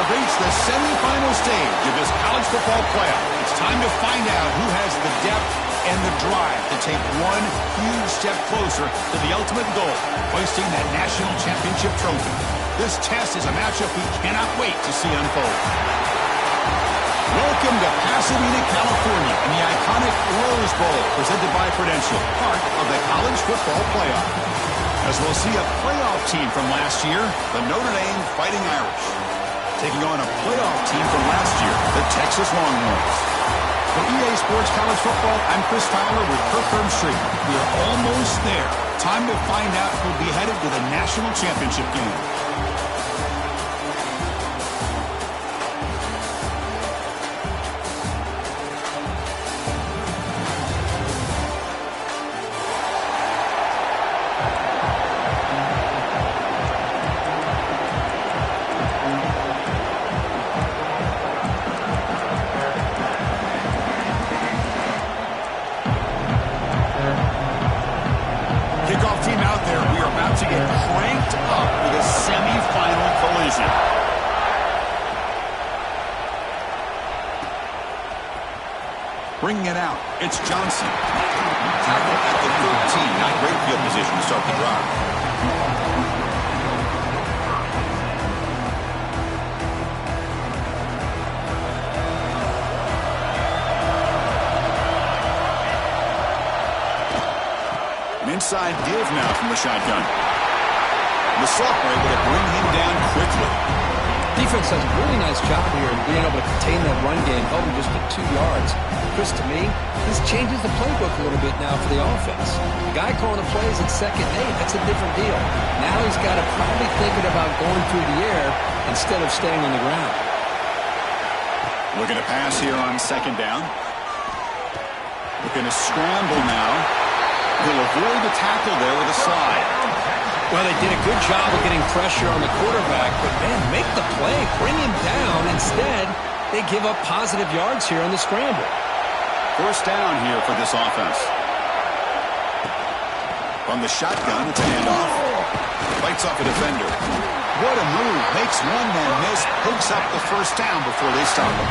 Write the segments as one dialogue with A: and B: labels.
A: reached the semifinal stage of this college football playoff. It's time to find out who has the depth and the drive to take one huge step closer to the ultimate goal, hoisting that national championship trophy. This test is a matchup we cannot wait to see unfold. Welcome to Pasadena, California, in the iconic Rose Bowl, presented by Prudential, part of the college football playoff. As we'll see a playoff team from last year, the Notre Dame Fighting Irish, taking on a playoff team from last year, the Texas Longhorns. For EA Sports College Football, I'm Chris Fowler with Kirk Herbstreit. We are almost there. Time to find out who'll be headed to the national championship game. To get cranked up with a semifinal collision. Bringing it out, it's Johnson. Tackle at the 13. Not great field position to start the drive. An inside give now from the shotgun. The sophomore able to bring him down quickly.
B: Defense does a really nice job here in being able to contain that run game, held him just at 2 yards. Chris, to me, this changes the playbook a little bit now for the offense. The guy calling the plays at second and 8, that's a different deal. Now he's got to probably thinking about going through the air instead of staying on the ground.
A: Looking to pass here on second down. Looking to scramble now. He'll avoid the tackle there with a slide.
B: Well, they did a good job of getting pressure on the quarterback, but, man, make the play. Bring him down. Instead, they give up positive yards here on the scramble.
A: First down here for this offense. From the shotgun, it's a handoff. Bites off a defender. What a move. Makes one man miss. Picks up the first down before they stop him.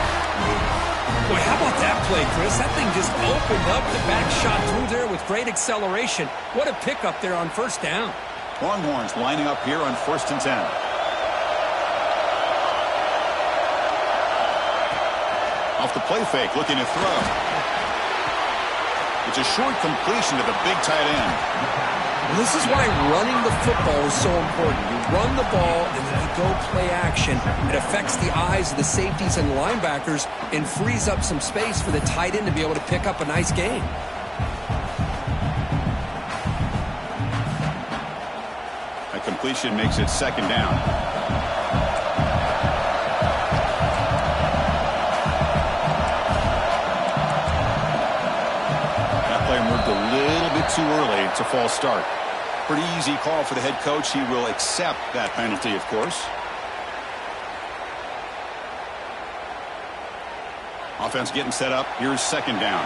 B: Boy, how about that play, Chris? That thing just opened up. The back shot through there with great acceleration. What a pickup there on first down.
A: Longhorns lining up here on 1st and 10. Off the play fake, looking to throw. It's a short completion to the big tight end.
B: Well, this is why running the football is so important. You run the ball, and then you go play action. It affects the eyes of the safeties and linebackers and frees up some space for the tight end to be able to pick up a nice gain.
A: A completion makes it second down. That play moved a little bit too early. It's a false start. Pretty easy call for the head coach. He will accept that penalty, of course. Offense getting set up. Here's second down.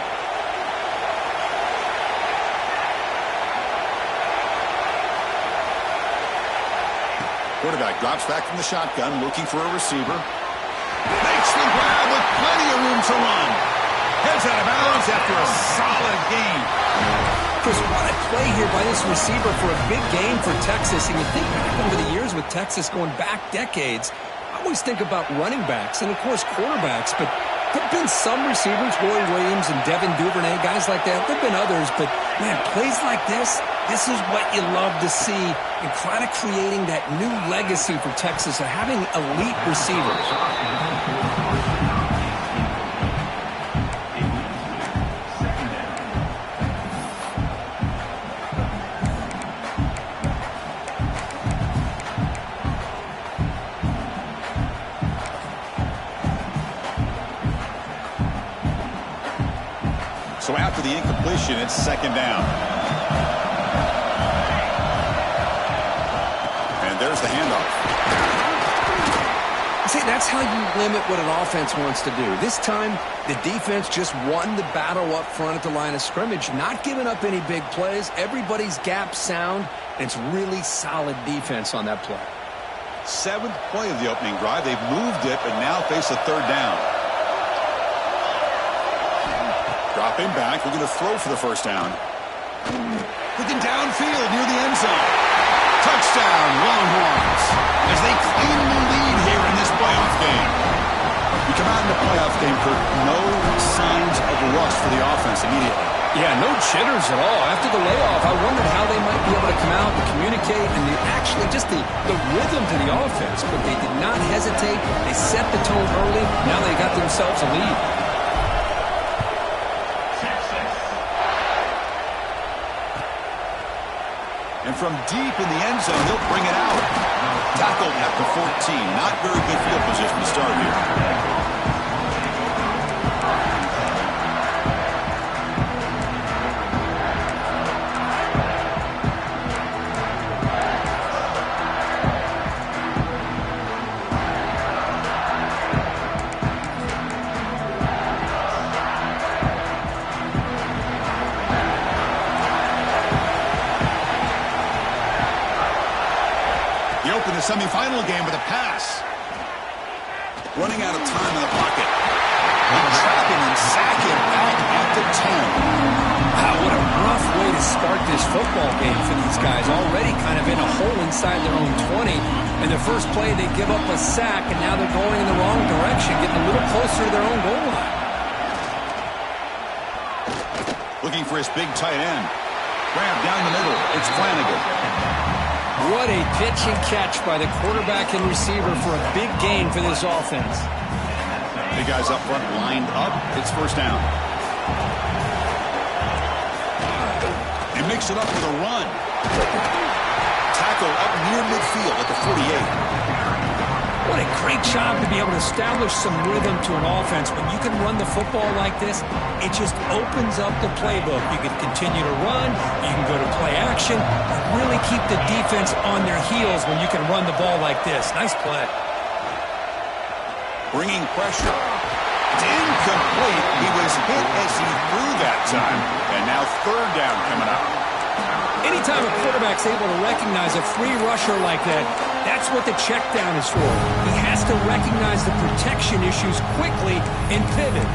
A: Quarterback drops back from the shotgun, looking for a receiver. Makes the grab with plenty of room to run. Heads out of bounds after a solid gain.
B: Chris, what a play here by this receiver for a big game for Texas. And you think back over the years with Texas going back decades, I always think about running backs and, of course, quarterbacks. But there have been some receivers, Roy Williams and Devin Duvernay, guys like that. There have been others. But, man, plays like this is what you love to see and kind of creating that new legacy for Texas of having elite receivers.
A: So after the incompletion, it's second down. And there's the handoff.
B: See, that's how you limit what an offense wants to do. This time, the defense just won the battle up front at the line of scrimmage, not giving up any big plays. Everybody's gap sound, and it's really solid defense on that play.
A: Seventh play of the opening drive. They've moved it, but now face a third down. Dropping back, looking to throw for the first down. Looking downfield near the end zone. Touchdown, Longhorns, as they claim the lead here in this playoff game. You come out in the playoff game, Kirk, no signs of rust for the offense immediately.
B: Yeah, no jitters at all. After the layoff, I wondered how they might be able to come out and communicate and actually just the rhythm to the offense. But they did not hesitate. They set the tone early. Now they got themselves a lead.
A: And from deep in the end zone, he'll bring it out. Tackled at the 14. Not very good field position to start here. The semifinal game with a pass. Running out of time in the pocket. They trap him and sack him out at the 10.
B: Wow, what a rough way to start this football game for these guys. Already kind of in a hole inside their own 20. And the first play, they give up a sack, and now they're going in the wrong direction, getting a little closer to their own goal line.
A: Looking for his big tight end. Grab down the middle. It's Flanagan.
B: What a pitch and catch by the quarterback and receiver for a big gain for this offense.
A: Big guys up front lined up. It's first down. They mix it up with a run. Tackle up near midfield at the 48.
B: What a great job to be able to establish some rhythm to an offense. When you can run the football like this, it just opens up the playbook. You can continue to run. You can go to play action. Really keep the defense on their heels when you can run the ball like this. Nice play.
A: Bringing pressure. It's incomplete. He was hit as he threw that time. And now third down coming up.
B: Anytime a quarterback's able to recognize a free rusher like that, that's what the check down is for. He has to recognize the protection issues quickly and pivot.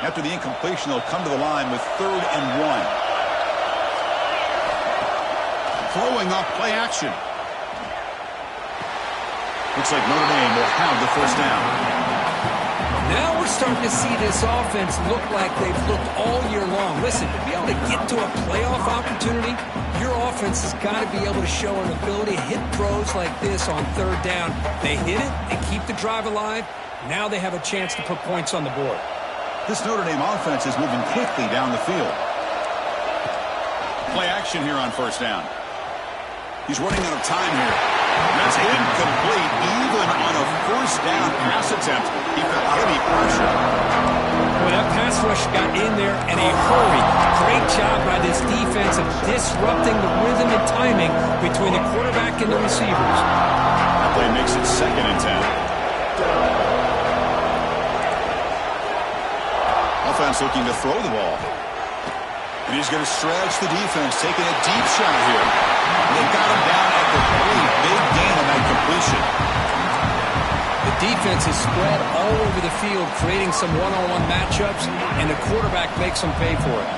A: After the incompletion, they'll come to the line with 3rd and 1. Throwing off play action. Looks like Notre Dame will have the first down.
B: Now we're starting to see this offense look like they've looked all year long. Listen, to be able to get to a playoff opportunity, your offense has got to be able to show an ability to hit throws like this on 3rd down. They hit it, they keep the drive alive. Now they have a chance to put points on the board.
A: This Notre Dame offense is moving quickly down the field. Play action here on first down. He's running out of time here. That's incomplete. Even on a first down pass attempt, he felt heavy pressure.
B: Well, that pass rush got in there in a hurry. Great job by this defense of disrupting the rhythm and timing between the quarterback and the receivers.
A: That play makes it 2nd and 10. Offense looking to throw the ball. And he's going to stretch the defense, taking a deep shot here. And they've got him down at the 3. Big gain on that completion.
B: The defense is spread all over the field, creating some one-on-one matchups, and the quarterback makes them pay for it.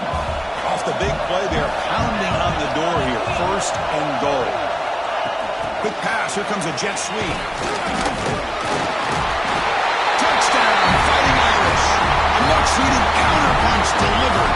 A: Off the big play, they're pounding on the door here. 1st and goal. Quick pass. Here comes a jet sweep. Touchdown, Fighting Irish. A much-needed counterpunch delivered.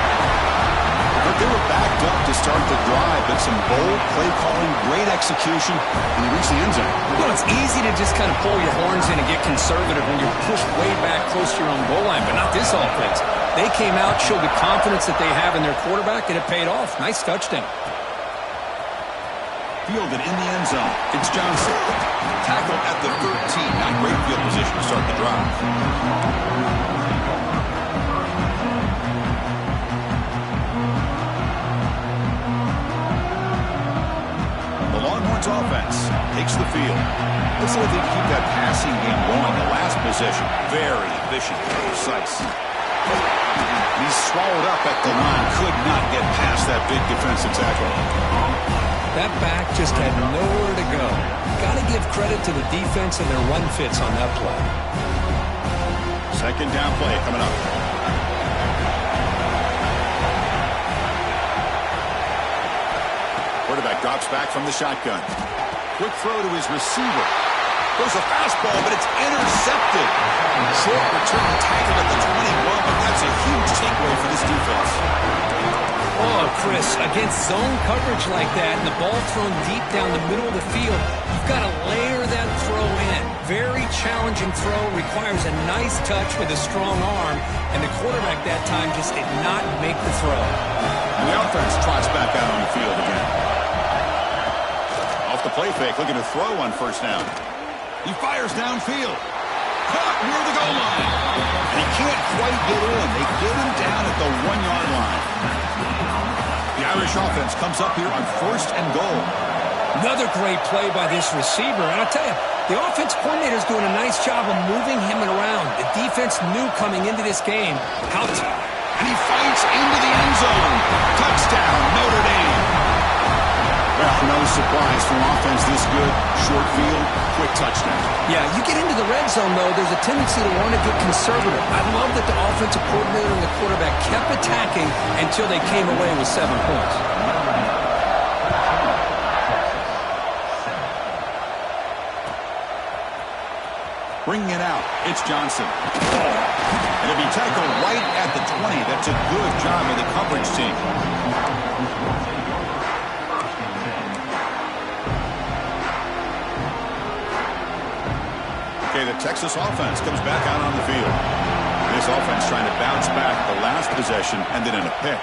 A: But they were backed up to start the drive, but some bold play calling, great execution, and they reached the end zone.
B: Well, it's easy to just kind of pull your horns in and get conservative when you're pushed way back close to your own goal line, but not this offense. They came out, showed the confidence that they have in their quarterback, and it paid off. Nice touchdown.
A: Fielded in the end zone. It's Johnson. Tackled at the 13. Not great field position to start the drive. Longhorns offense takes the field. Let's see if they can keep that passing game going. The last possession, very efficient, precise. He's swallowed up at the line. Could not get past that big defensive tackle.
B: That back just had nowhere to go. Got to give credit to the defense and their run fits on that play.
A: Second down play coming up. Quarterback drops back from the shotgun. Quick throw to his receiver. Goes a fastball, but it's intercepted. Short return tackle at the 21, but that's a huge takeaway for this defense.
B: Oh, Chris, against zone coverage like that and the ball thrown deep down the middle of the field, you've got to layer that throw in. Very challenging throw, requires a nice touch with a strong arm, and the quarterback that time just did not make the throw.
A: And the offense trots back out on the field again. Off the play fake, looking to throw on first down. He fires downfield. Caught near the goal line. And he can't quite get in. They get him down at the 1-yard line. The Irish offense comes up here on first and goal.
B: Another great play by this receiver. And I'll tell you, the offense coordinator is doing a nice job of moving him around. The defense knew coming into this game how to...
A: And he fights into the end zone. Touchdown, Notre Dame. Well, no surprise from offense this good. Short field, quick touchdown.
B: Yeah, you get into the red zone, though, there's a tendency to want to get conservative. I love that the offensive coordinator and the quarterback kept attacking until they came away with 7 points.
A: Bringing it out, it's Johnson. And it'll be tackled right at the 20. That's a good job of the coverage team. Okay, the Texas offense comes back out on the field. This offense trying to bounce back the last possession, ended in a pick.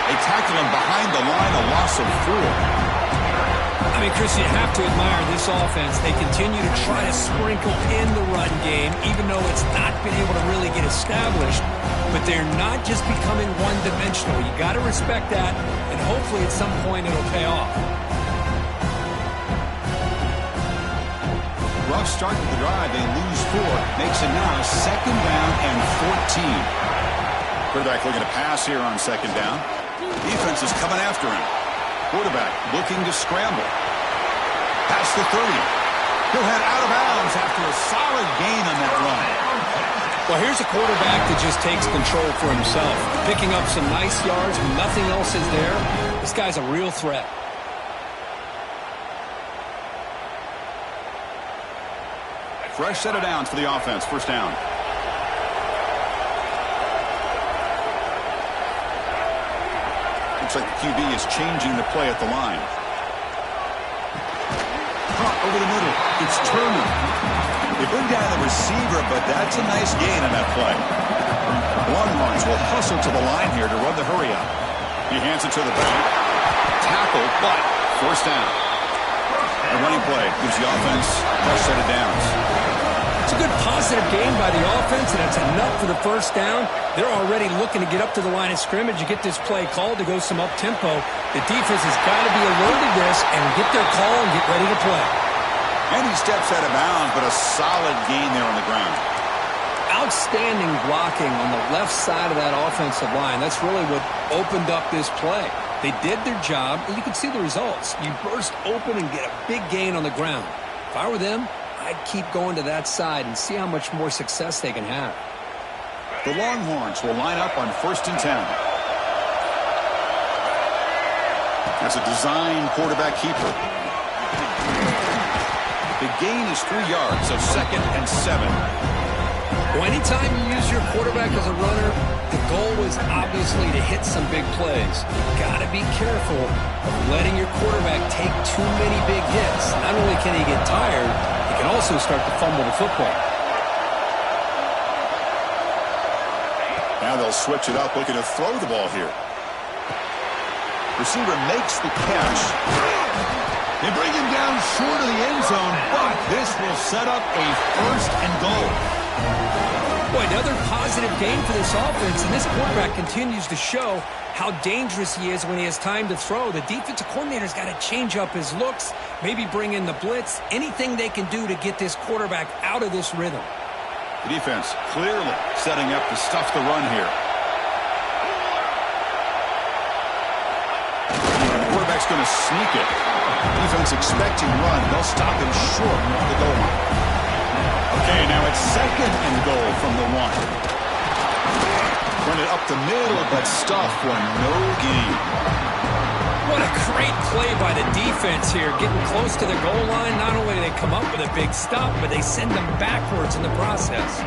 A: They tackle him behind the line, a loss of 4.
B: I mean, Chris, you have to admire this offense. They continue to try to sprinkle in the run game, even though it's not been able to really get established. But they're not just becoming one-dimensional. You got to respect that, and hopefully at some point it'll pay off.
A: Rough start to the drive. They lose 4. Makes it now second down and 14. Quarterback looking to pass here on second down. Defense is coming after him. Quarterback looking to scramble. Past the 30. He'll head out of bounds after a solid gain on that run.
B: Well, here's a quarterback that just takes control for himself. Picking up some nice yards when nothing else is there. This guy's a real threat.
A: Fresh set of downs for the offense. First down. Looks like the QB is changing the play at the line. Caught over the middle. It's Turner. They bring down the receiver, but that's a nice gain on that play. Longhorns will hustle to the line here to run the hurry up. He hands it to the back. Tackle, but first down. The running play gives the offense a fresh set of downs.
B: It's a good positive game by the offense, and that's enough for the first down. They're already looking to get up to the line of scrimmage. You get this play called to go some up-tempo. The defense has got to be alert to this and get their call and get ready to play.
A: And he steps out of bounds, but a solid gain there on the ground.
B: Outstanding blocking on the left side of that offensive line. That's really what opened up this play. They did their job, and you can see the results. You burst open and get a big gain on the ground. If I were them, I'd keep going to that side and see how much more success they can have.
A: The Longhorns will line up on first and 10. That's a design quarterback keeper. The gain is 3 yards, so second and 7.
B: Well, anytime you use your quarterback as a runner, the goal is obviously to hit some big plays. Got to be careful of letting your quarterback take too many big hits. Not only can he get tired, he can also start to fumble the football.
A: Now they'll switch it up, looking to throw the ball here. Receiver makes the catch. They bring him down short of the end zone, but this will set up a first and goal.
B: Boy, another positive game for this offense, and this quarterback continues to show how dangerous he is when he has time to throw. The defensive coordinator's got to change up his looks, maybe bring in the blitz, anything they can do to get this quarterback out of this rhythm.
A: The defense clearly setting up to stuff the run here. The quarterback's going to sneak it. Defense expecting run. They'll stop him short of the goal line. Okay, now it's 2nd and goal from the 1. Run it up the middle, but stuffed for no gain.
B: What a great play by the defense here. Getting close to the goal line, not only do they come up with a big stop, but they send them backwards in the process.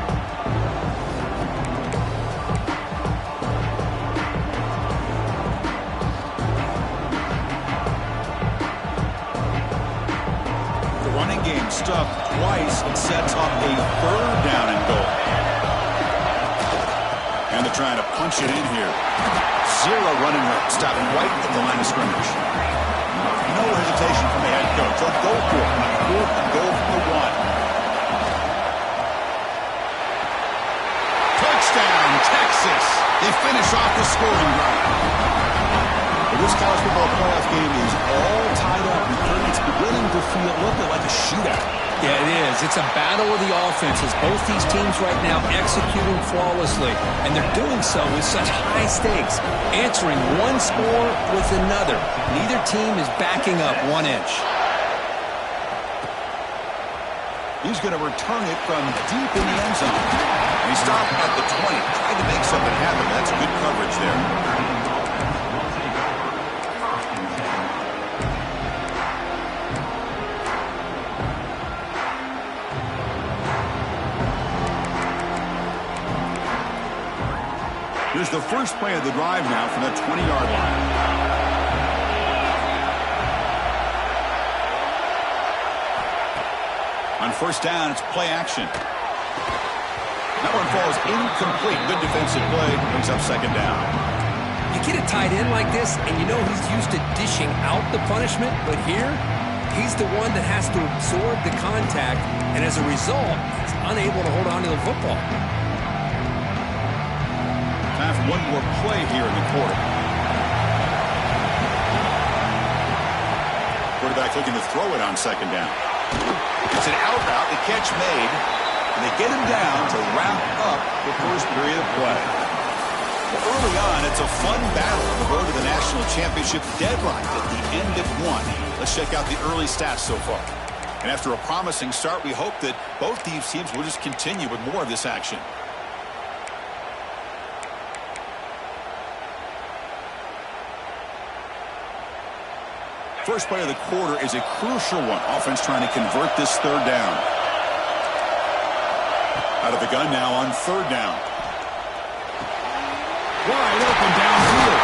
A: The running game stuffed twice. It sets up a 3rd down and goal. And they're trying to punch it in here. 0 running room. Stopping right at the line of scrimmage. No hesitation from the head coach. They'll go for it on 4th and goal from the 1. Touchdown, Texas. They finish off the scoring drive. This college football playoff game is all tied up. It's beginning to feel a little bit like a shootout.
B: Yeah, it is. It's a battle of the offenses. Both these teams right now executing flawlessly, and they're doing so with such high stakes, answering one score with another. Neither team is backing up 1 inch.
A: He's going to return it from deep in the end zone. And he stopped at the 20, trying to make something happen. That's good coverage there. Here's the first play of the drive now from the 20-yard line. On 1st down, it's play action. That one falls incomplete. Good defensive play. Brings up 2nd down.
B: You get a tight end like this, and you know he's used to dishing out the punishment, but here, he's the one that has to absorb the contact, and as a result, he's unable to hold on to the football.
A: Time for one more play here in the quarter. Quarterback looking to throw it on 2nd down. It's an out route, the catch made, and they get him down to wrap up the first period of play. Well, early on, it's a fun battle on the road to the national championship, deadlocked at the end of 1. Let's check out the early stats so far. And after a promising start, we hope that both these teams will just continue with more of this action. First play of the quarter is a crucial one. Offense trying to convert this 3rd down. Out of the gun now on 3rd down. Wide open downfield.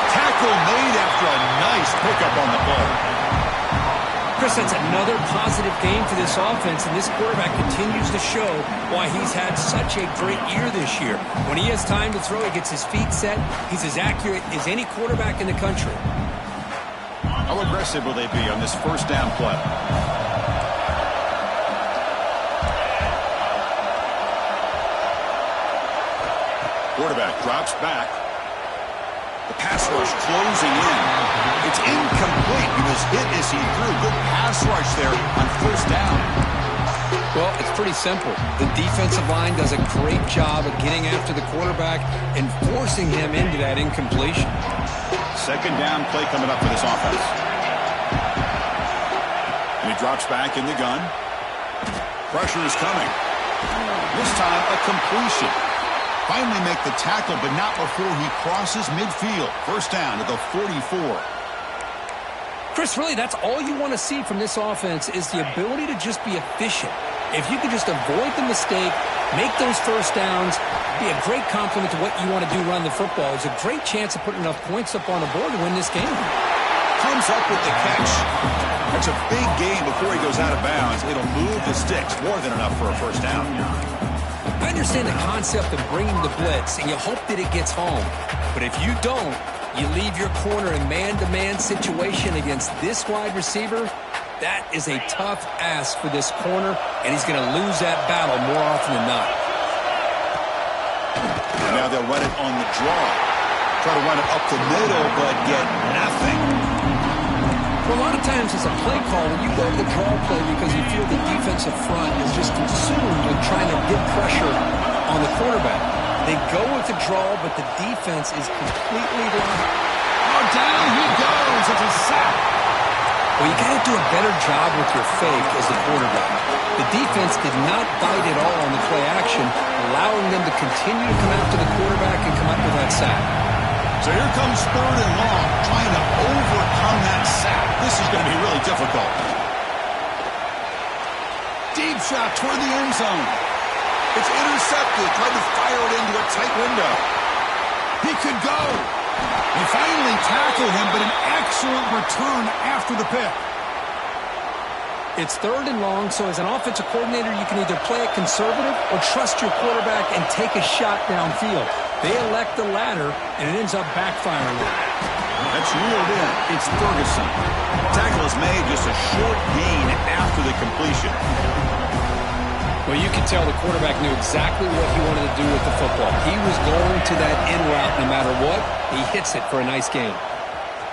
A: Tackle made after a nice pickup on the play.
B: Chris, that's another positive game for this offense, and this quarterback continues to show why he's had such a great year this year. When he has time to throw, he gets his feet set. He's as accurate as any quarterback in the country.
A: How aggressive will they be on this 1st down play? Quarterback drops back. The pass rush closing in. It's incomplete. He was hit as he threw. Good pass rush there on 1st down.
B: Well, it's pretty simple. The defensive line does a great job of getting after the quarterback and forcing him into that incompletion.
A: 2nd down play coming up for this offense. And he drops back in the gun. Pressure is coming. This time a completion. Finally make the tackle, but not before he crosses midfield. 1st down to the 44.
B: Chris, really, that's all you want to see from this offense is the ability to just be efficient. If you can just avoid the mistake, make those 1st downs, be a great compliment to what you want to do run the football. It's a great chance of putting enough points up on the board to win this game.
A: Comes up with the catch. That's a big gain before he goes out of bounds. It'll move the sticks. More than enough for a 1st down.
B: I understand the concept of bringing the blitz, and you hope that it gets home. But if you don't, you leave your corner in man-to-man situation against this wide receiver. That is a tough ask for this corner, and he's going to lose that battle more often than not.
A: And now they'll run it on the draw. Try to run it up the middle, but get nothing.
B: Well, a lot of times as a play caller, you go to the draw play because you feel the defensive front is just consumed with trying to get pressure on the quarterback. They go with the draw, but the defense is completely locked.
A: Oh, down he goes. It's a sack.
B: Well, you got to do a better job with your fake as the quarterback. The defense did not bite at all on the play action, allowing them to continue to come after the quarterback and come up with that sack.
A: So here comes 3rd and long, trying to overcome that sack. This is going to be really difficult. Deep shot toward the end zone. It's intercepted. Tried to fire it into a tight window. He could go. They finally tackle him, but an excellent return after the pick.
B: It's 3rd and long, so as an offensive coordinator, you can either play it conservative or trust your quarterback and take a shot downfield. They elect the latter, and it ends up backfiring.
A: That's reeled in. It's Ferguson. Tackle is made, just a short gain after the completion.
B: Well, you can tell the quarterback knew exactly what he wanted to do with the football. He was going to that in route no matter what. He hits it for a nice gain.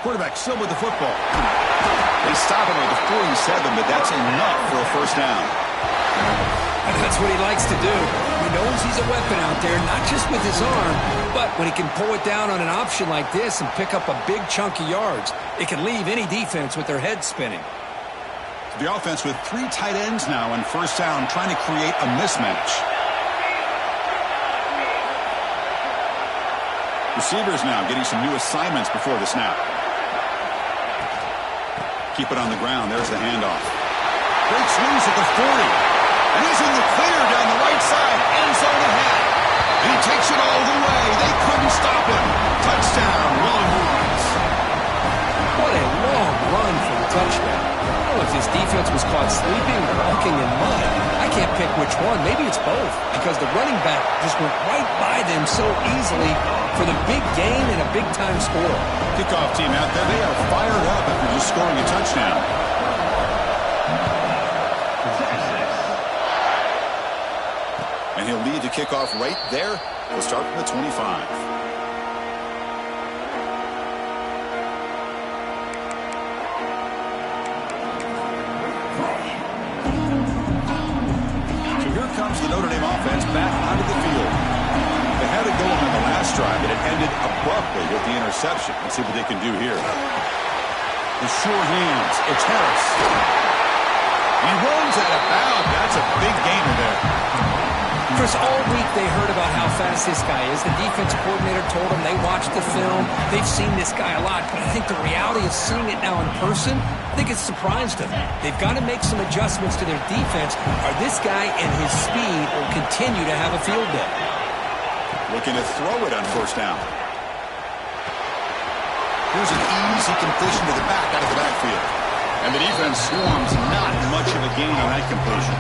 A: Quarterback still with the football. They stop him at the 47, but that's enough for a first down.
B: And that's what he likes to do. He knows he's a weapon out there, not just with his arm, but when he can pull it down on an option like this and pick up a big chunk of yards, it can leave any defense with their head spinning.
A: The offense with 3 tight ends now on first down, trying to create a mismatch. Receivers now getting some new assignments before the snap. Keep it on the ground. There's the handoff. Breaks loose at the 40. And he's in the clear down the right side. End zone ahead. And he takes it all the way. They couldn't stop him. Touchdown, Longhorns.
B: What a long run for the touchdown. I don't know if this defense was caught sleeping or walking in mud. I can't pick which one. Maybe it's both, because the running back just went right by them so easily for the big gain and a big-time score.
A: Kickoff team out there, they are fired up after just scoring a touchdown. And he'll lead the kickoff right there. He'll start from the 25. The Notre Dame offense back onto the field. They had it going on the last drive, but it ended abruptly with the interception. Let's see what they can do here. The sure hands. It's Harris. He runs out of bounds. That's a big gainer there.
B: Chris, all week they heard about how fast this guy is. The defense coordinator told them they watched the film. They've seen this guy a lot, but I think the reality of seeing it now in person, I think it's surprised them. They've got to make some adjustments to their defense, or this guy and his speed will continue to have a field day.
A: Looking to throw it on first down. Here's an easy completion to the back out of the backfield. And the defense swarms, not much of a gain on that completion.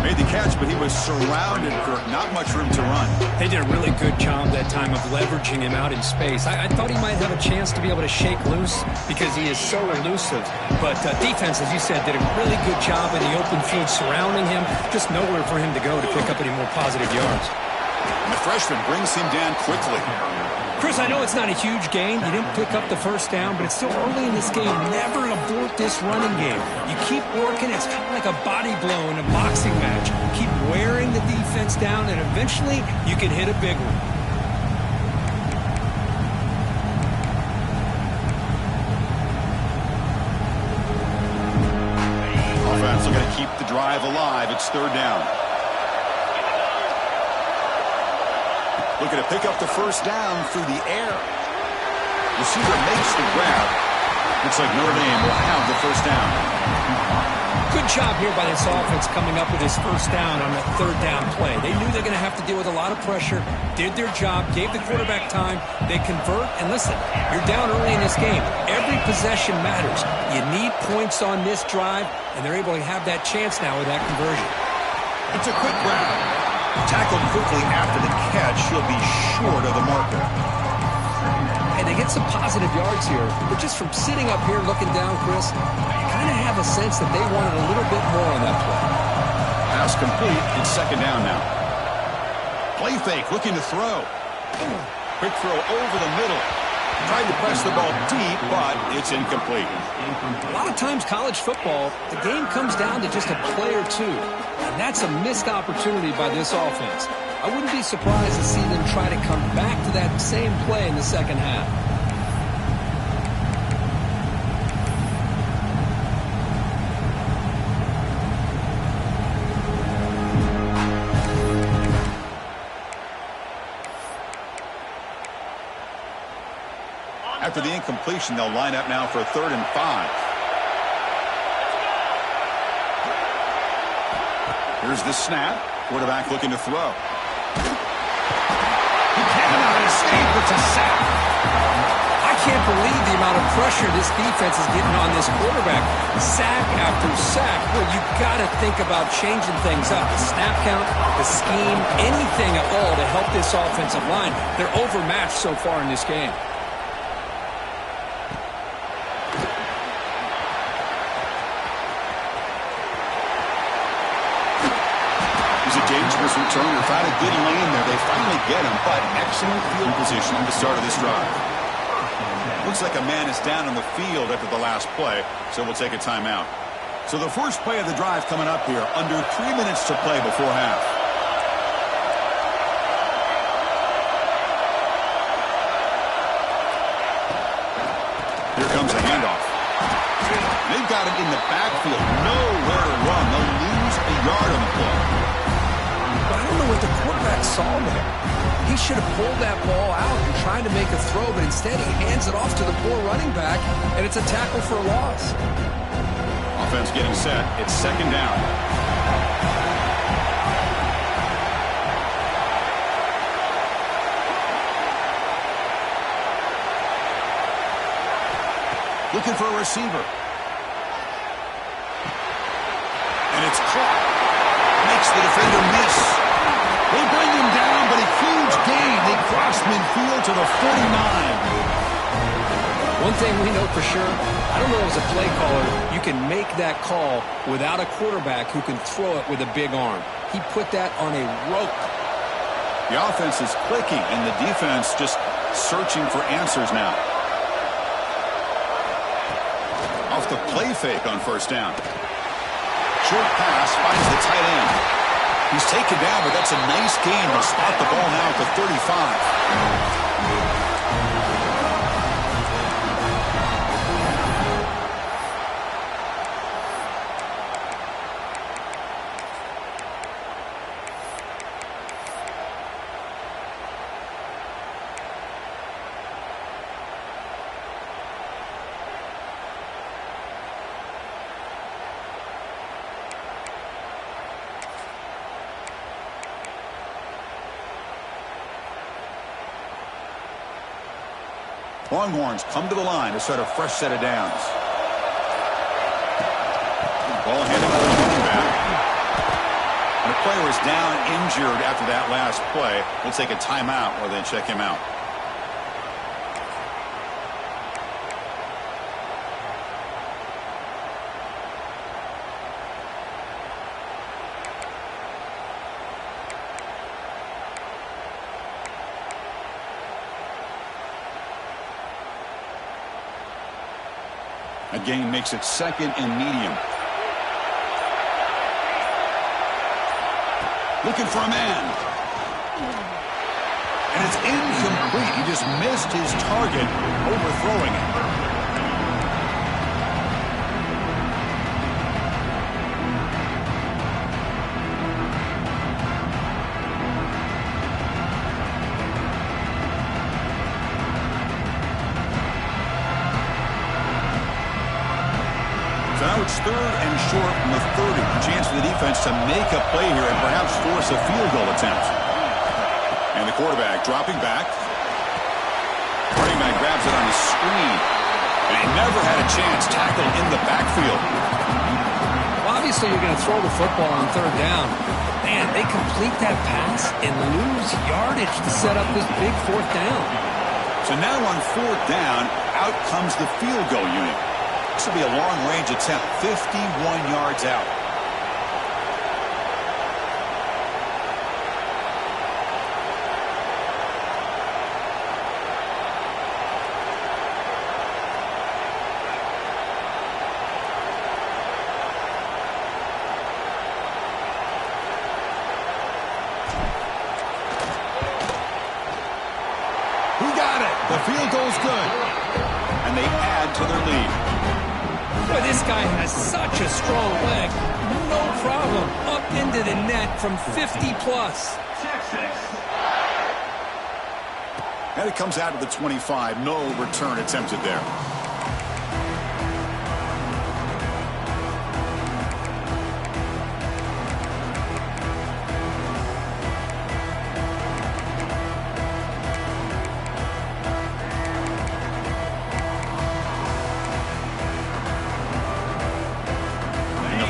A: Made the catch, but he was surrounded for not much room to run.
B: They did a really good job that time of leveraging him out in space. I thought he might have a chance to be able to shake loose because he is so elusive. But defense, as you said, did a really good job in the open field surrounding him. Just nowhere for him to go to pick up any more positive yards.
A: And the freshman brings him down quickly.
B: Chris, I know it's not a huge gain. You didn't pick up the first down, but it's still early in this game. Never abort this running game. You keep working. It's kind of like a body blow in a boxing match. Keep wearing the defense down, and eventually you can hit a big one.
A: Offense looking to keep the drive alive. It's third down. Looking to pick up the first down through the air. Receiver makes the grab. Looks like Notre Dame will have the first down.
B: Good job here by this offense coming up with his first down on that third down play. They knew they were going to have to deal with a lot of pressure, did their job, gave the quarterback time. They convert, and listen, you're down early in this game. Every possession matters. You need points on this drive, and they're able to have that chance now with that conversion.
A: It's a quick grab. Tackled quickly after the catch. He'll be short of the marker.
B: And they get some positive yards here, but just from sitting up here looking down, Chris, you kind of have a sense that they wanted a little bit more on that play.
A: Pass complete. It's second down now. Play fake, looking to throw. Quick throw over the middle. Tried to press the ball deep, but it's incomplete.
B: A lot of times college football, the game comes down to just a play or two. And that's a missed opportunity by this offense. I wouldn't be surprised to see them try to come back to that same play in the second half.
A: After the incompletion, they'll line up now for a 3rd and 5. Here's the snap. Quarterback looking to throw. He cannot escape. It's a sack.
B: I can't believe the amount of pressure this defense is getting on this quarterback. Sack after sack. Well, you got to think about changing things up. The snap count, the scheme, anything at all to help this offensive line. They're overmatched so far in this game.
A: Dangerous returner, found a good lane there. They finally get him, but excellent field position at the start of this drive. Looks like a man is down on the field after the last play, so we'll take a timeout. So the first play of the drive coming up here, under 3 minutes to play before half. Here comes a handoff. They've got him in the backfield, nowhere to run. They'll lose a yard on the play.
B: I don't know what the quarterback saw there. He should have pulled that ball out and tried to make a throw, but instead he hands it off to the poor running back, and it's a tackle for a loss.
A: Offense getting set. It's 2nd down. Looking for a receiver. And it's caught. Makes the defender miss. They bring him down, but a huge gain. They cross midfield to the 49.
B: One thing we know for sure, I don't know as a play caller, you can make that call without a quarterback who can throw it with a big arm. He put that on a rope.
A: The offense is clicking, and the defense just searching for answers now. Off the play fake on 1st down. Short pass finds the tight end. He's taken down, but that's a nice gain. He'll spot the ball now at the 35. Longhorns come to the line to start a fresh set of downs. Ball handed by the running back. And a player is down injured after that last play. We'll take a timeout or then check him out. A gain makes it 2nd and medium. Looking for a man. And it's incomplete. He just missed his target, overthrowing it. Now it's 3rd and short from the 30. A chance for the defense to make a play here and perhaps force a field goal attempt. And the quarterback dropping back. Running back grabs it on the screen. And he never had a chance. Tackled in the backfield.
B: Well, obviously you're going to throw the football on 3rd down. Man, they complete that pass and lose yardage to set up this big 4th down.
A: So now on 4th down, out comes the field goal unit. This will be a long-range attempt, 51 yards out. The field goal's good, and they add to their lead.
B: Boy, this guy has such a strong leg. No problem. Up into the net from 50-plus.
A: And it comes out to the 25. No return attempted there.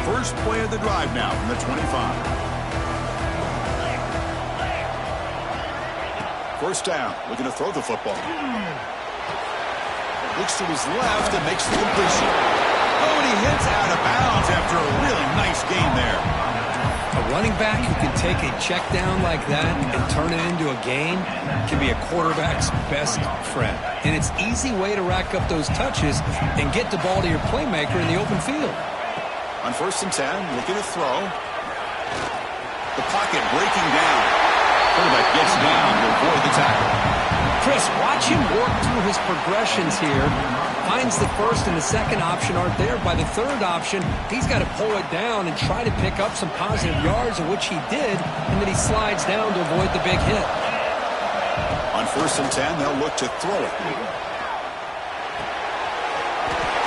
A: First play of the drive now from the 25. First down, looking to throw the football. Looks to his left and makes the completion. Oh, and he hits out of bounds after a really nice gain there.
B: A running back who can take a check down like that and turn it into a gain can be a quarterback's best friend. And it's an easy way to rack up those touches and get the ball to your playmaker in the open field.
A: On 1st and 10, looking to throw. The pocket breaking down. Quarterback gets down to avoid the tackle.
B: Chris, watch him work through his progressions here. Finds the first and the second option aren't there. By the third option, he's got to pull it down and try to pick up some positive yards, of which he did, and then he slides down to avoid the big hit.
A: On 1st and 10, they'll look to throw it.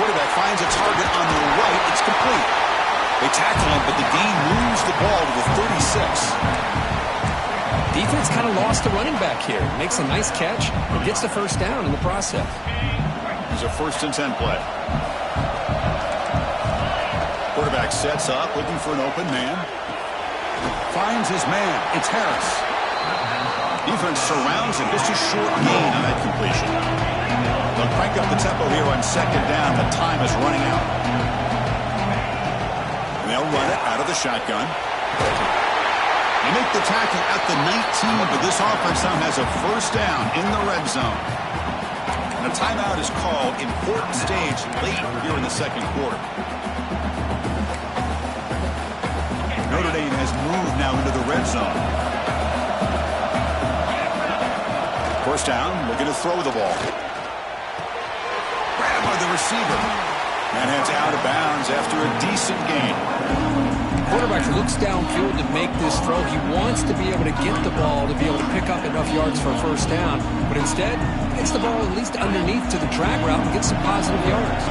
A: Quarterback finds a target on the right. It's complete. They tackle him, but the gain moves the ball to the 36.
B: Defense kind of lost the running back here. Makes a nice catch and gets the first down in the process.
A: It's a 1st and 10 play. Quarterback sets up, looking for an open man. Finds his man. It's Harris. Defense surrounds him. Just a short gain on that completion. They'll crank up the tempo here on 2nd down. The time is running out. They'll run it out of the shotgun. They make the tackle at the 19, but this offense now has a first down in the red zone. And a timeout is called. Important stage late here in the 2nd quarter. Notre Dame has moved now into the red zone. First down, looking to throw the ball. Grab by the receiver. And heads out of bounds after a decent gain.
B: Quarterback looks downfield to make this throw. He wants to be able to get the ball to be able to pick up enough yards for a first down. But instead, gets the ball at least underneath to the drag route and gets some positive yards.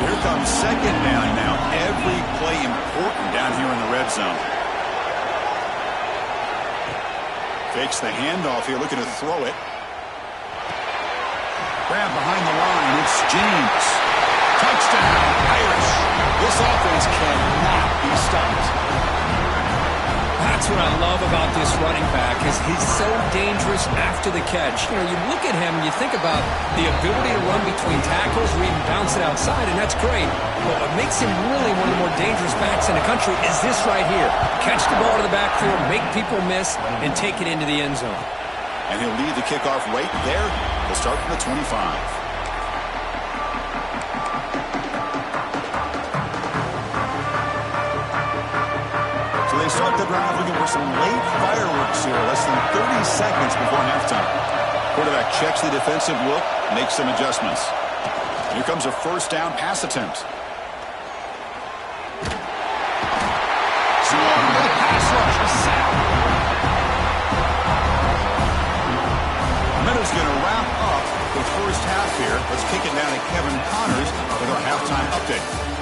A: So here comes 2nd down now. Every play important down here in the red zone. Fakes the handoff here, looking to throw it. Grab behind the line. It's James. Touchdown, Irish. This offense cannot be stopped.
B: That's what I love about this running back is he's so dangerous after the catch. You know, you look at him and you think about the ability to run between tackles or even bounce it outside, and that's great. But what makes him really one of the more dangerous backs in the country is this right here. Catch the ball to the backfield, make people miss, and take it into the end zone.
A: And he'll lead the kickoff right there. They'll start from the 25. They start the drive looking for some late fireworks here, less than 30 seconds before halftime. Quarterback checks the defensive look, makes some adjustments. Here comes a first down pass attempt. Swung to the pass rush, a sack. Minutes going to wrap up the first half here. Let's kick it down to Kevin Connors with our halftime update.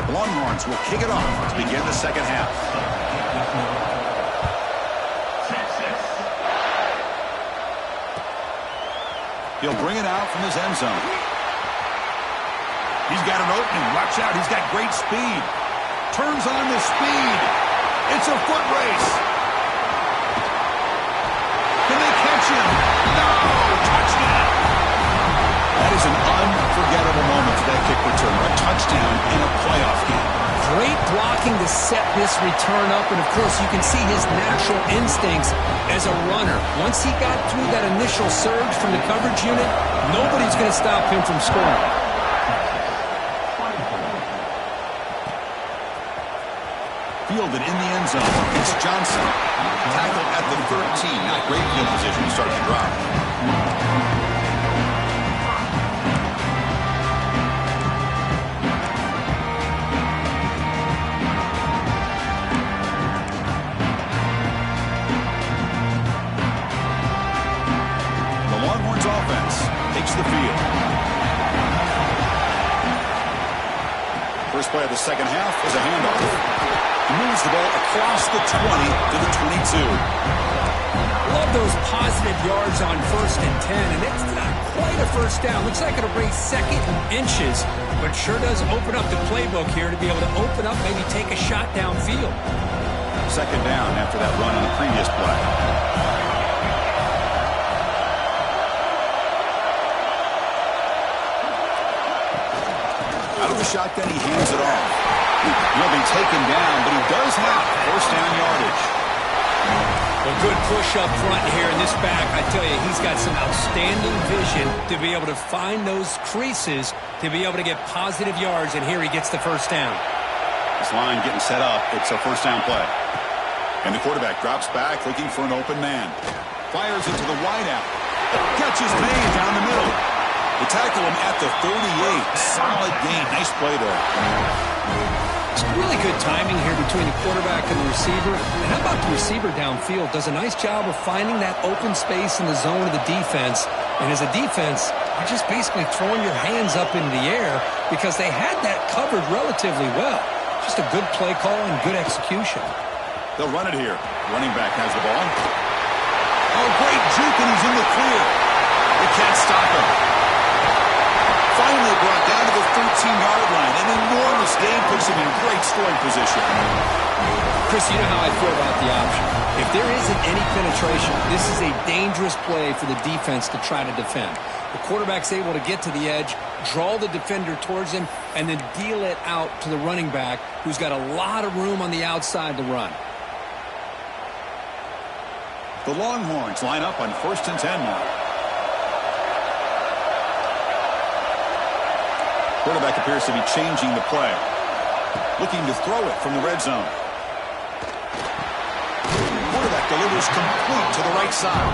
A: Longhorns will kick it off to begin the second half. He'll bring it out from his end zone. He's got an opening. Watch out. He's got great speed. Turns on the speed. It's a foot race. Can they catch him? No! Touchdown! That is an unforgettable moment for that kick return. A touchdown in a playoff game.
B: Great blocking looking to set this return up, and of course you can see his natural instincts as a runner. Once he got through that initial surge from the coverage unit, nobody's going to stop him from scoring.
A: Fielded in the end zone. It's Johnson. Tackled at the 13. Not great field position to start the drive. The Longhorns offense takes the field. First play of the second half is a handoff. He moves the ball across the 20 to the 22.
B: Love those positive yards on 1st and 10, and it's not quite a first down. Looks like it'll bring second and inches, but sure does open up the playbook here to be able to open up, maybe take a shot downfield.
A: Second down after that run on the previous play. Out of the shotgun, he hands it off. He'll be taken down, but he does have first down yardage.
B: A good push up front here in this back. I tell you, he's got some outstanding vision to be able to find those creases, to be able to get positive yards, and here he gets the first down.
A: This line getting set up. It's a first down play. And the quarterback drops back looking for an open man. Fires into the wideout. Catch is made down the middle. They tackle him at the 38. Solid gain. Nice play there.
B: It's really good timing here between the quarterback and the receiver. And how about the receiver downfield? Does a nice job of finding that open space in the zone of the defense. And as a defense, you're just basically throwing your hands up into the air because they had that covered relatively well. Just a good play call and good execution.
A: They'll run it here. Running back has the ball. Oh, great juke, and he's in the clear. They can't stop him. Finally brought down to the 13-yard line. An enormous gain puts him in great scoring position.
B: Chris, you know how I feel about the option. If there isn't any penetration, this is a dangerous play for the defense to try to defend. The quarterback's able to get to the edge, draw the defender towards him, and then deal it out to the running back, who's got a lot of room on the outside to run.
A: The Longhorns line up on 1st and 10 now. Quarterback appears to be changing the play. Looking to throw it from the red zone. Quarterback delivers complete to the right side.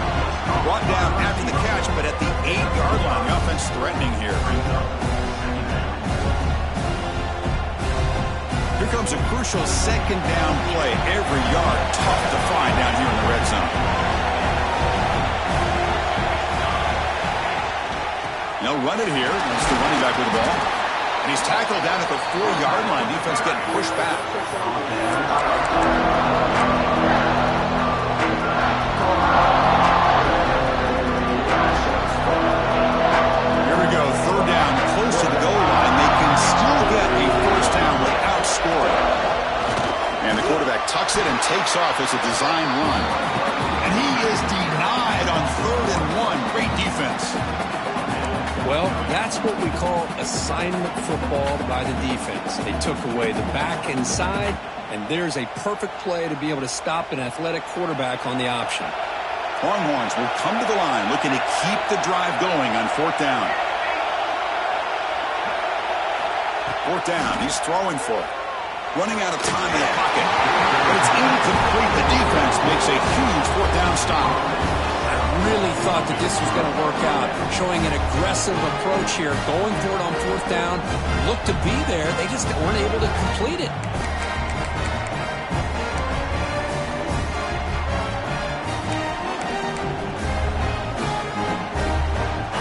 A: Brought down after the catch, but at the 8-yard line. The offense threatening here. Here comes a crucial second down play. Every yard tough to find down here in the red zone. They'll run it here. That's the running back with the ball. And he's tackled down at the 4-yard line. Defense getting pushed back. Here we go. 3rd down, close to the goal line. They can still get a first down without scoring. And the quarterback tucks it and takes off as a design run. And he is denied on 3rd and 1. Great defense.
B: Well, that's what we call assignment football by the defense. They took away the back inside, and there's a perfect play to be able to stop an athletic quarterback on the option.
A: Longhorns will come to the line looking to keep the drive going on 4th down. 4th down, he's throwing for it. Running out of time in the pocket. But it's incomplete. The defense makes a huge 4th down stop.
B: Really thought that this was going to work out, showing an aggressive approach here, going for it on 4th down. Looked to be there, they just weren't able to complete it.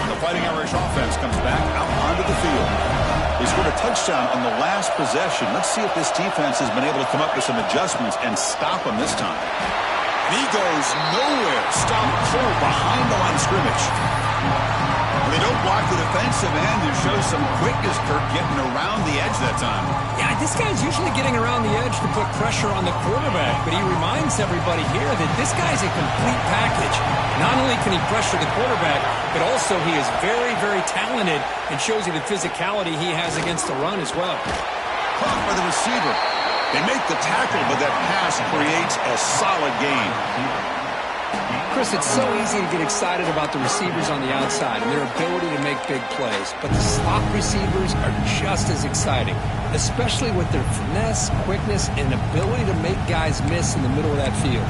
A: The Fighting Irish offense comes back out onto the field. They scored a touchdown on the last possession. Let's see if this defense has been able to come up with some adjustments and stop them this time. He goes nowhere. Stopped cold behind the line of scrimmage. They don't block the defensive end. It shows some quickness, Kirk, getting around the edge that time.
B: Yeah, this guy's usually getting around the edge to put pressure on the quarterback, but he reminds everybody here that this guy's a complete package. Not only can he pressure the quarterback, but also he is very, very talented and shows you the physicality he has against the run as well.
A: Caught by the receiver. They make the tackle, but that pass creates a solid gain.
B: Chris, it's so easy to get excited about the receivers on the outside and their ability to make big plays, but the slot receivers are just as exciting, especially with their finesse, quickness, and ability to make guys miss in the middle of that field.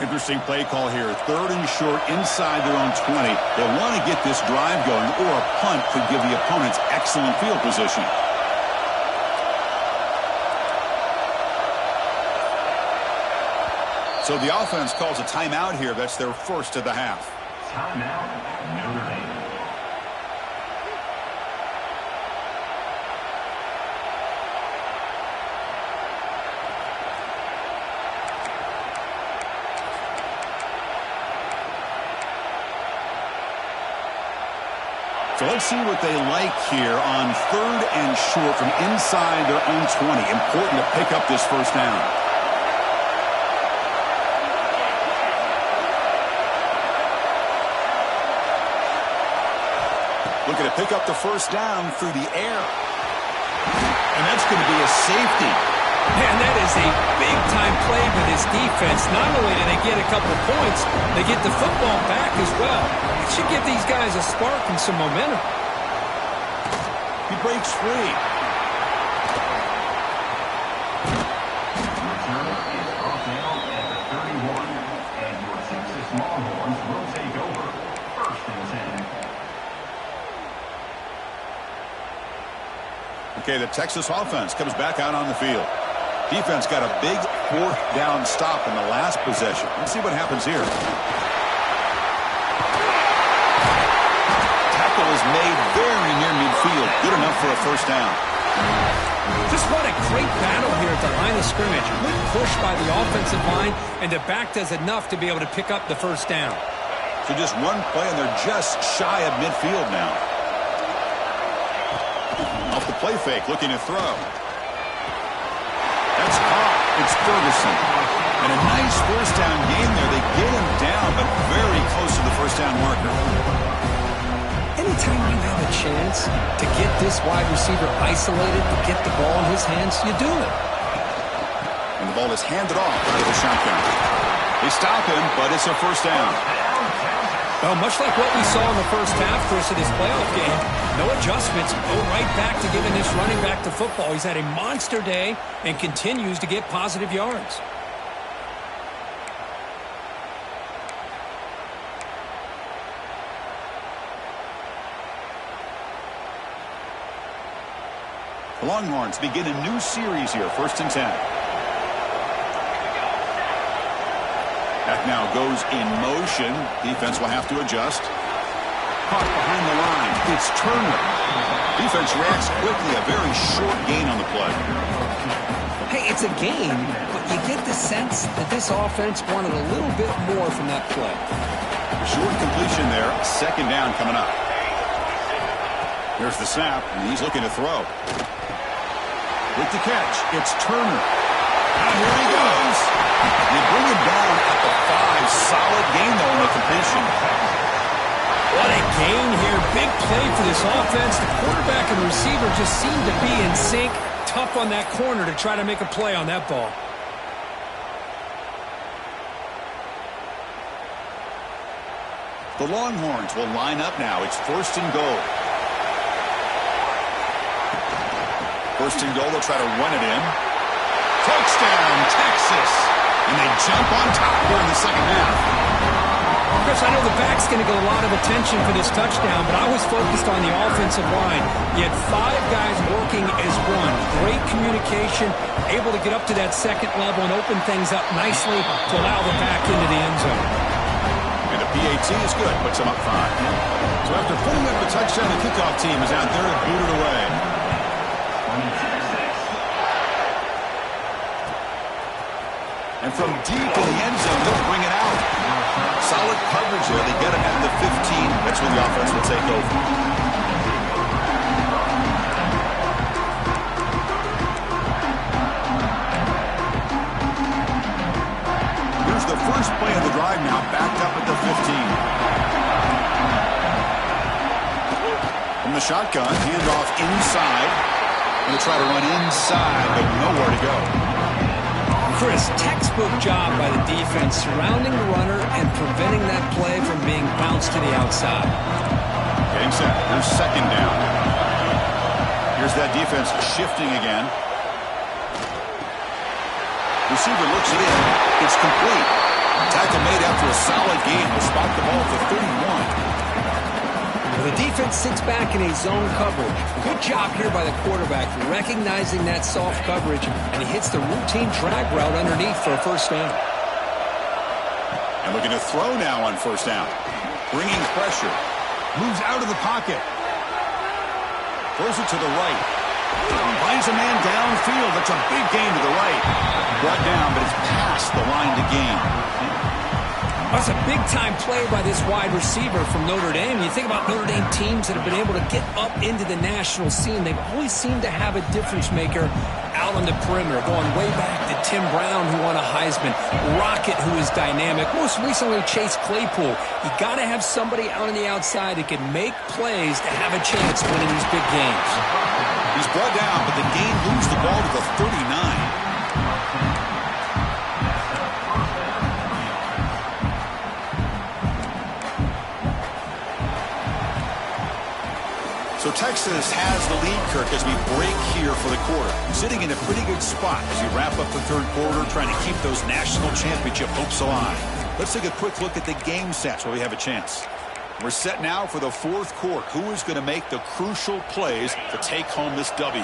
A: Interesting play call here. 3rd and short inside their own 20. They want to get this drive going, or a punt could give the opponents excellent field position. So the offense calls a timeout here. That's their first of the half.
C: Timeout, Notre Dame.
A: So let's see what they like here on 3rd and short from inside their own 20. Important to pick up this first down. Looking to pick up the first down through the air. And that's going to be a safety.
B: Man, that is a big-time play for this defense. Not only do they get a couple of points, they get the football back as well. It should give these guys a spark and some momentum.
A: He breaks free.
C: Return is brought down at the 31, and your Texas Longhorns will take over 1st and 10.
A: Okay, the Texas offense comes back out on the field. Defense got a big 4th down stop in the last possession. Let's see what happens here. Tackle is made very near midfield. Good enough for a first down.
B: Just what a great battle here at the line of scrimmage. Good push by the offensive line, and the back does enough to be able to pick up the first down.
A: So just one play, and they're just shy of midfield now. Off the play fake, looking to throw. That's caught. It's Ferguson. And a nice first down gain there. They get him down, but very close to the first down marker.
B: Anytime you have a chance to get this wide receiver isolated, to get the ball in his hands, you do it.
A: And the ball is handed off into the shotgun. They stop him, but it's a first down.
B: Well, much like what we saw in the first half, Chris, of this playoff game, no adjustments. Go right back to giving this running back to football. He's had a monster day and continues to get positive yards.
A: The Longhorns begin a new series here, 1st and 10. That now goes in motion. Defense will have to adjust. Caught behind the line. It's Turner. Defense reacts quickly. A very short gain on the play.
B: Hey, it's a gain, but you get the sense that this offense wanted a little bit more from that play.
A: Short completion there. 2nd down coming up. Here's the snap, and he's looking to throw. With the catch, it's Turner. And here he goes. They bring him down at the 5. Solid gain, though, in the completion.
B: What a gain here. Big play for this offense. The quarterback and the receiver just seem to be in sync. Tough on that corner to try to make a play on that ball.
A: The Longhorns will line up now. It's 1st and goal. 1st and goal, they'll try to run it in. Touchdown, Texas. And they jump on top here in the second half.
B: Chris, I know the back's going to get a lot of attention for this touchdown, but I was focused on the offensive line. You had 5 guys working as one. Great communication, able to get up to that second level and open things up nicely to allow the back into the end zone.
A: And the PAT is good, puts them up 5. So after putting up a touchdown, the kickoff team is out there to boot it away. And from deep in the end zone, they'll bring it out. Solid coverage there. They get it at the 15. That's when the offense will take over. Here's the first play of the drive now. Back to the 15. From the shotgun, handoff inside. Going to try to run inside, but nowhere to go.
B: Chris, textbook job by the defense surrounding the runner and preventing that play from being bounced to the outside.
A: Getting set. Here's second down. Here's that defense shifting again. Receiver looks it in. It's complete. Tackle made after a solid gain. Will spot the ball for 31.
B: The defense sits back in a zone coverage. Good job here by the quarterback recognizing that soft coverage, and he hits the routine drag route underneath for a first down.
A: And looking to throw now on first down. Bringing pressure. Moves out of the pocket. Throws it to the right. Finds a man downfield. That's a big gain to the right. Brought down, but it's past the line to gain.
B: That's a big-time play by this wide receiver from Notre Dame. You think about Notre Dame teams that have been able to get up into the national scene. They've always seemed to have a difference maker out on the perimeter, going way back to Tim Brown, who won a Heisman, Rocket, who is dynamic, most recently Chase Claypool. You got to have somebody out on the outside that can make plays to have a chance winning these big games.
A: He's brought down, but the gain moves the ball to the 39. So Texas has the lead, Kirk, as we break here for the quarter. Sitting in a pretty good spot as you wrap up the third quarter, trying to keep those national championship hopes alive. Let's take a quick look at the game sets while we have a chance. We're set now for the fourth quarter. Who is going to make the crucial plays to take home this W?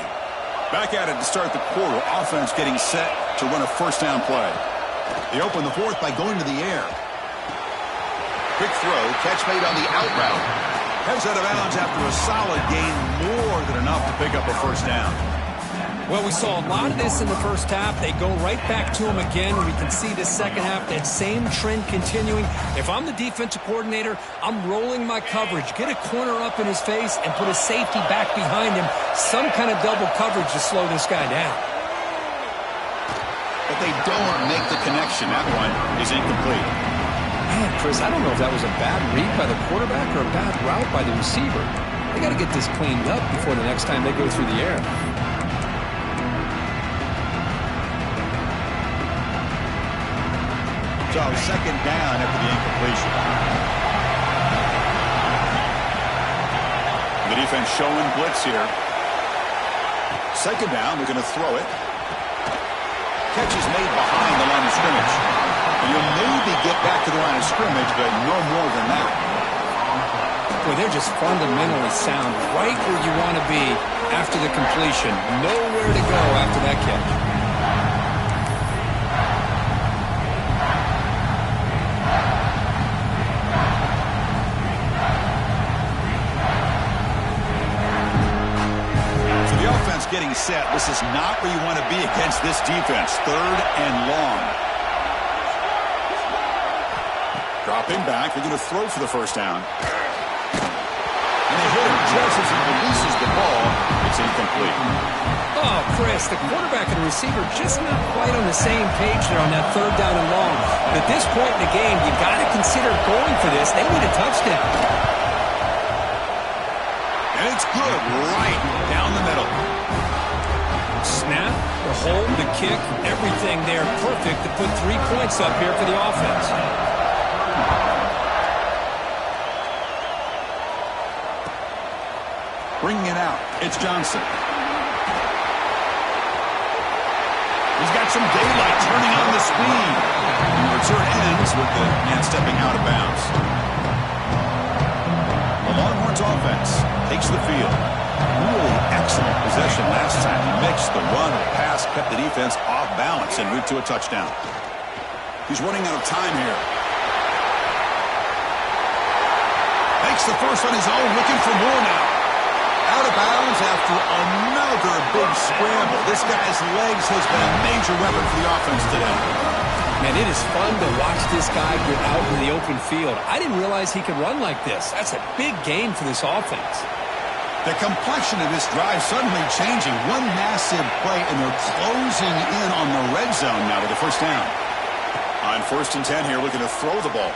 A: Back at it to start the quarter. Offense getting set to run a first down play. They open the fourth by going to the air. Quick throw, catch made on the out route. Heads out of bounds after a solid gain, more than enough to pick up a first down.
B: Well, we saw a lot of this in the first half. They go right back to him again. We can see the second half, that same trend continuing. If I'm the defensive coordinator, I'm rolling my coverage. Get a corner up in his face and put a safety back behind him. Some kind of double coverage to slow this guy down.
A: But they don't make the connection. That one is incomplete.
B: Man, Chris, I don't know if that was a bad read by the quarterback or a bad route by the receiver. They got to get this cleaned up before the next time they go through the air.
A: So second down after the incompletion. The defense showing blitz here. Second down, they're going to throw it. Catch is made behind the line of scrimmage. You'll maybe get back to the line of scrimmage, but no more than that.
B: Boy, they're just fundamentally sound, right where you want to be after the completion. Nowhere to go after that catch.
A: So the offense getting set. This is not where you want to be against this defense. Third and long. Dropping back, they're going to throw for the first down. And they hit him just as he releases the ball. It's incomplete.
B: Oh, Chris, the quarterback and the receiver just not quite on the same page there on that third down and long. But at this point in the game, you got to consider going for this. They need a touchdown.
A: And it's good right down the middle.
B: Snap, the hold, the kick, everything there perfect to put 3 points up here for the offense.
A: Bringing it out, it's Johnson. He's got some daylight turning on the speed. And the return ends with the man stepping out of bounds. The Longhorns offense takes the field. Really excellent possession last time. He mixed the run and pass, kept the defense off balance en route to a touchdown. He's running out of time here. Makes the first on his own, looking for more now. Out of bounds after another big scramble. This guy's legs has been a major weapon for the offense today.
B: Man, it is fun to watch this guy get out in the open field. I didn't realize he could run like this. That's a big game for this offense.
A: The complexion of this drive suddenly changing. One massive play, and they're closing in on the red zone now with the first down. On 1st and 10 here, looking to throw the ball.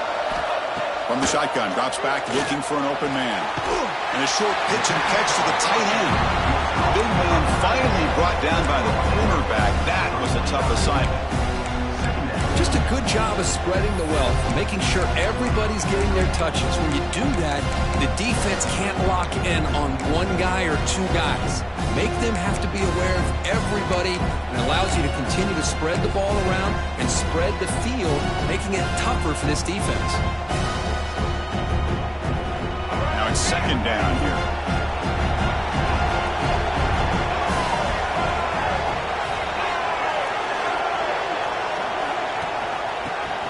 A: From the shotgun, drops back looking for an open man. And a short pitch and catch to the tight end. Big man finally brought down by the cornerback. That was a tough assignment.
B: Just a good job of spreading the wealth, making sure everybody's getting their touches. When you do that, the defense can't lock in on one guy or two guys. Make them have to be aware of everybody, and allows you to continue to spread the ball around and spread the field, making it tougher for this defense.
A: Now it's second down here.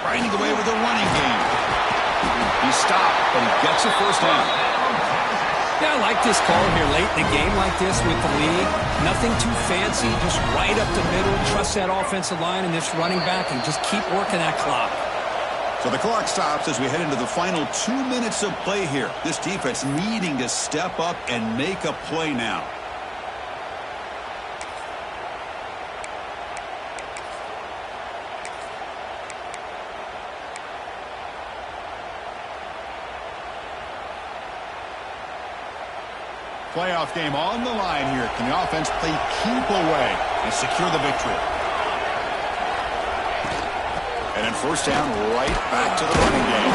A: Finding the way with a running game. He stopped, but he gets a first down.
B: Yeah, I like this call here late in a game like this with the lead. Nothing too fancy, just right up the middle. Trust that offensive line and this running back and just keep working that clock.
A: So the clock stops as we head into the final 2 minutes of play here. This defense needing to step up and make a play now. Playoff game on the line here. Can the offense play keep away and secure the victory? And then first down, right back to the running game.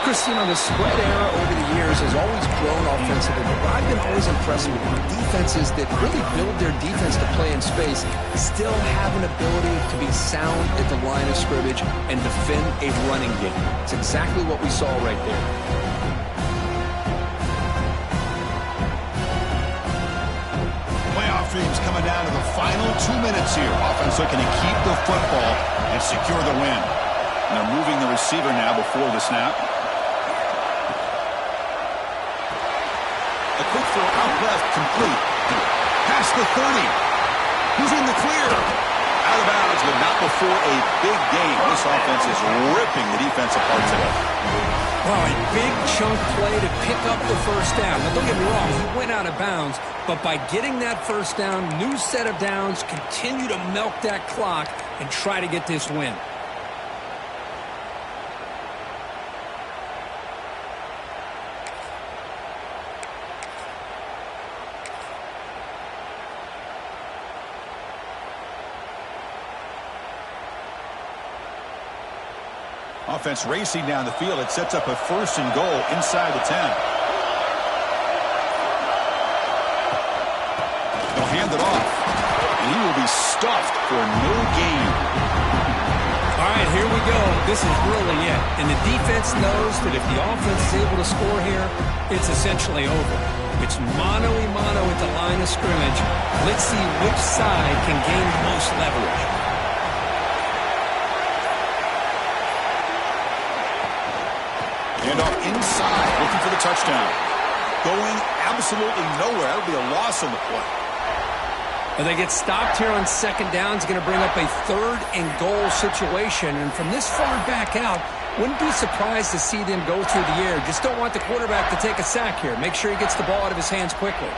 B: Chris, you know, the spread era over the years has always grown offensively, but I've been always impressed with defenses that really build their defense to play in space, still have an ability to be sound at the line of scrimmage and defend a running game. It's exactly what we saw right there.
A: Dreams coming down to the final 2 minutes here. Offense looking to keep the football and secure the win. And they're moving the receiver now before the snap. A quick throw out left, complete. Past the 30. Who's in the clear? Out of bounds, but not before a big game. This offense is ripping the defense apart today.
B: Well, a big chunk play to pick up the first down. Now, don't get me wrong, he went out of bounds, but by getting that first down, new set of downs, continue to milk that clock and try to get this win.
A: Offense racing down the field. It sets up a first and goal inside the 10. They'll hand it off. And he will be stuffed for no gain.
B: All right, here we go. This is really it. And the defense knows that if the offense is able to score here, it's essentially over. It's mano-a-mano at the line of scrimmage. Let's see which side can gain the most leverage.
A: Handoff inside, looking for the touchdown. Going absolutely nowhere. That'll be a loss on the play.
B: Well, they get stopped here on second down. It's going to bring up a third and goal situation. And from this far back out, wouldn't be surprised to see them go through the air. Just don't want the quarterback to take a sack here. Make sure he gets the ball out of his hands quickly.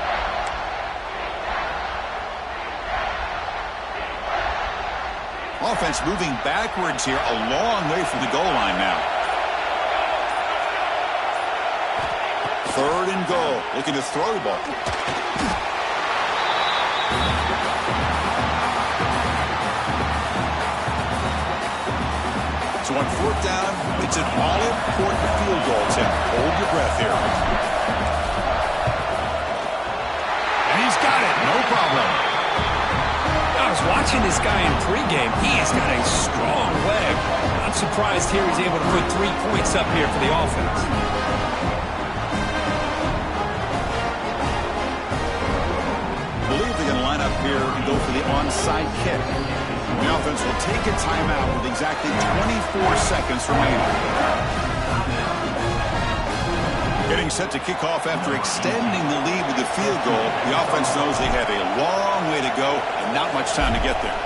A: Offense moving backwards here, a long way from the goal line now. Third and goal, looking to throw the ball. So on fourth down, it's an all-important field goal attempt. Hold your breath here. And he's got it, no problem.
B: I was watching this guy in pregame. He has got a strong leg. Not surprised here he's able to put 3 points up here for the offense. Here and go for the onside kick. The offense will take a timeout with exactly 24 seconds remaining. Getting set to kick off after extending the lead with the field goal. The offense knows they have a long way to go and not much time to get there.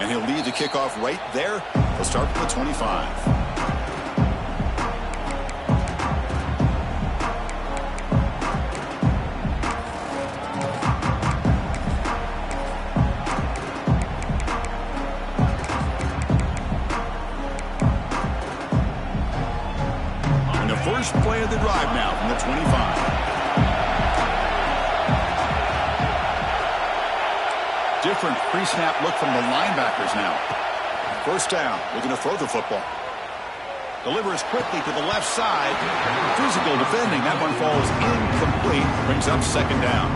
B: And he'll lead the kickoff right there. He'll start with the 25.
A: different pre-snap look from the linebackers now. First down, looking to throw the football. Delivers quickly to the left side. Physical defending. That one falls incomplete. Brings up second down.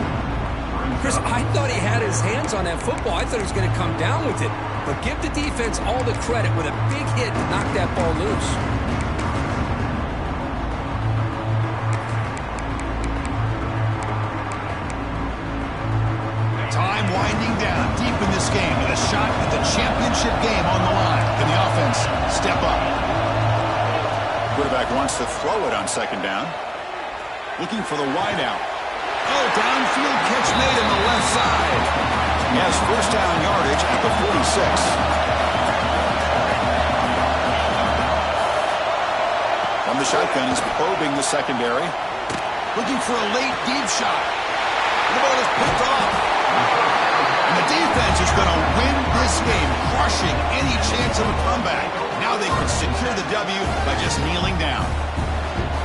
B: Chris, I thought he had his hands on that football. I thought he was going to come down with it. But give the defense all the credit with a big hit to knock that ball loose.
A: Time winding down deep in this game with a shot at the championship game on the line. Can the offense step up? Quarterback wants to throw it on second down. Looking for the wideout. Oh, downfield catch made on the left side. He has first down yardage at the 46. From the shotgun, he's probing the secondary. Looking for a late deep shot. The ball is picked off. And the defense is going to win this game, crushing any chance of a comeback. Now they can secure the W by just kneeling down.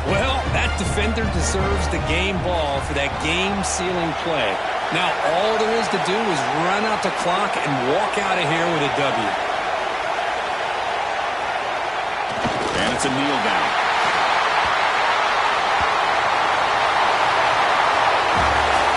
B: Well, that defender deserves the game ball for that game-sealing play. Now all there is to do is run out the clock and walk out of here with a W.
A: And it's a kneel down.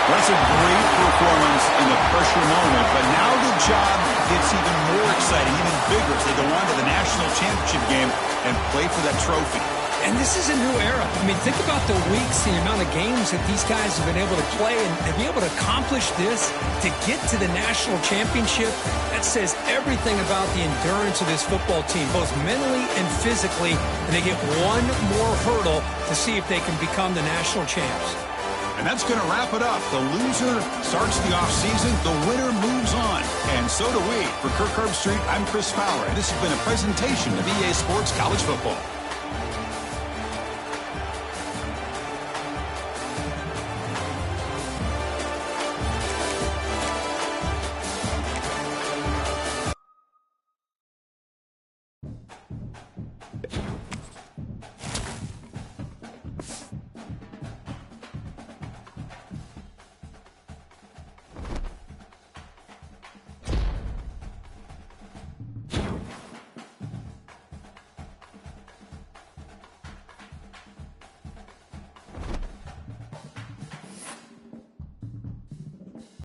A: That's a great performance in the pressure moment, but now the job gets even more exciting, even bigger as they go on to the national championship game and play for that trophy.
B: And this is a new era. I mean, think about the weeks, the amount of games that these guys have been able to play, and to be able to accomplish this, to get to the national championship, that says everything about the endurance of this football team, both mentally and physically, and they get one more hurdle to see if they can become the national champs.
A: And that's going to wrap it up. The loser starts the offseason. The winner moves on. And so do we. For Kirk Herbstreit, I'm Chris Fowler. And this has been a presentation of EA Sports College Football.